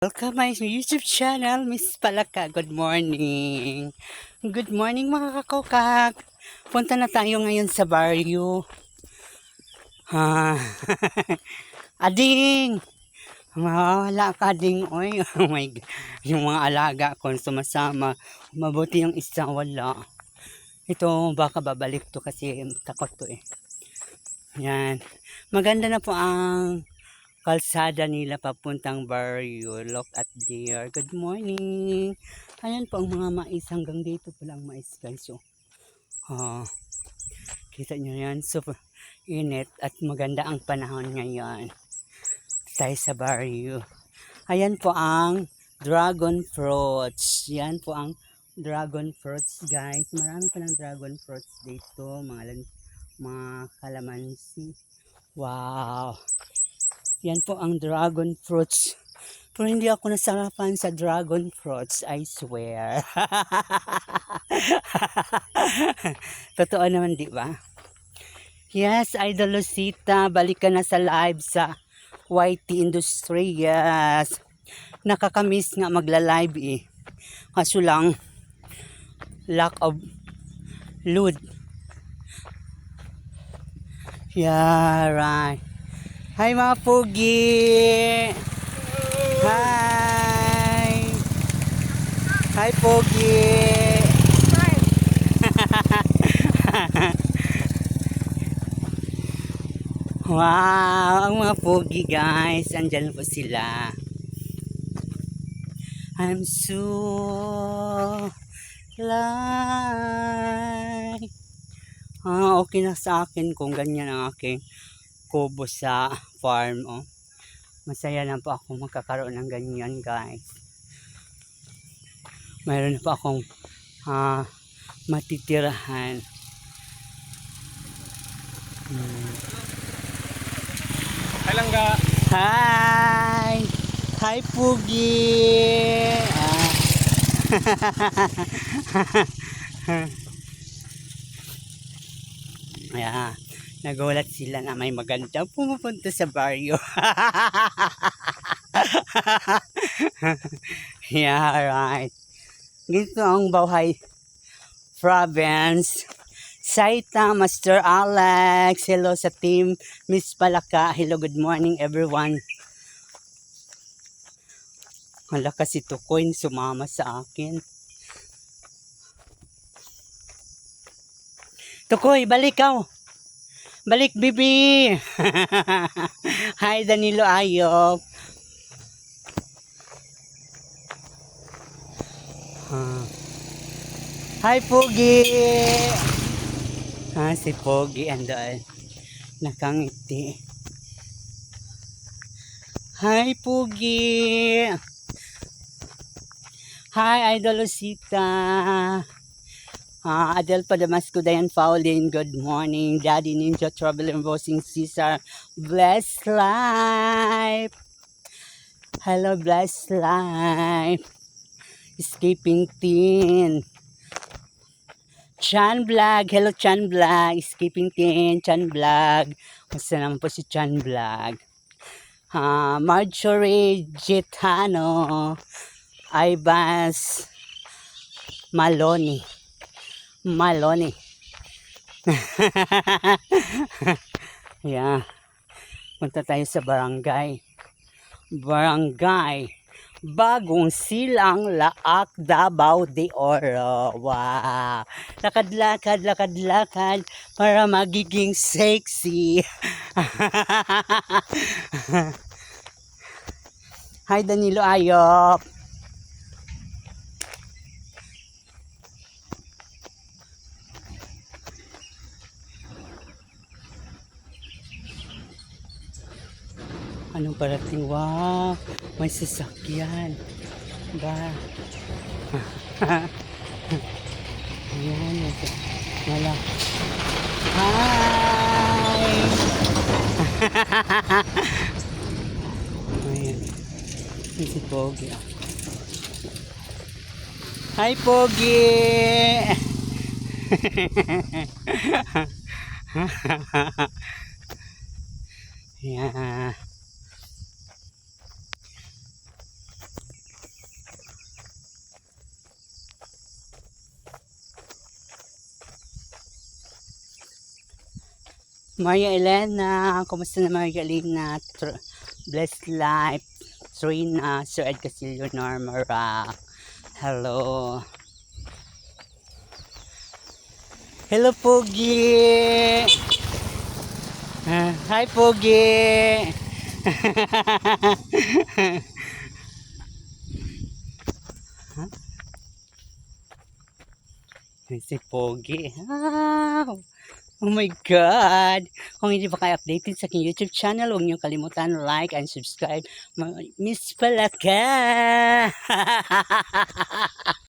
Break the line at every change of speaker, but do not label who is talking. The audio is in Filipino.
Welcome my YouTube channel, Miss Palaka. Good morning. Good morning mga kakokak. Punta na tayo ngayon sa barrio. Ha. Ading! Mawala ka ding. Oy, oh my God. Yung mga alaga ko sumasama. Mabuti yung isa wala. Ito baka babalik to kasi takot to eh. Yan. Maganda na po ang kalsada nila papuntang barrio. Look at there. Good morning. Ayan po ang mga mais. Hanggang dito po lang mais guys. So, kita nyo yan. Super init at maganda ang panahon ngayon. Tayo sa barrio. Ayan po ang dragon fruits. Yan po ang dragon fruits guys. Marami pa ng dragon fruits dito. Mga kalamansi. Wow. Yan po ang dragon fruits. Pero hindi ako nasarapan sa dragon fruits, I swear. Totoo naman, di ba? Yes, Idol Lucita, balik ka na sa live sa YT Industrias. Nakakamiss nga magla-live eh. Kaso lang, lack of load. Yeah, right. Hi mga Pogi! Hi! Hi Pogi! Wow! Ang mga Pogi guys! Andyan po sila. I'm so like okay na sa akin kung ganyan ang aking kubo sa farm. Oh. Masaya na po ako magkakaroon ng ganyan guys. Mayroon na po akong matitirahan.
Hi Langga.
Hi! Hi Pugi! Ayan. Nagulat sila na may maganda pumupunta sa baryo. Yeah, right. Dito ang Bauhay Province. Saita, Master Alex. Hello sa team Miss Palaka. Hello, good morning everyone. Hala kasi Tukoy sumama sa akin. Tukoy, balik ka. Balik, bibi! Hi, Danilo Ayop. Hi, Pogi! Si Pogi andaan. Nakangiti. Hi, Pogi! Hi, Idol Lucita! Adel Padamasco, Dayan Paulin, good morning. Daddy Ninja, Traveling Rosing Caesar, blessed life. Hello, blessed life. Escaping Teen. Chan Vlog, hello Chan Vlog. Escaping Teen, Chan Vlog. Basta naman po si Chan Vlog. Marjorie Gitano. Ibas Maloney. Yeah. Punta tayo sa barangay. Bagong Silang, Laak, Davao de Oro. Wow. Lakad para magiging sexy. Hi Danilo Ayop. Anong parating? Wow, may sasakyan. Ba? Ayan, wala. Hi! Ayan. Si Pogi. Hi, Pogi! Yeah. Maria Elena, kumusta na Maria Elena? Blessed Life, Trina, Sir Ed Castillo, Norma Rock. Hello. Hello, Pogi. Hi, Pogi. Si Pogi. Wow. Oh my God! Kung hindi pa kayo updated sa aking YouTube channel, huwag niyo kalimutan like and subscribe. Miss Palaka!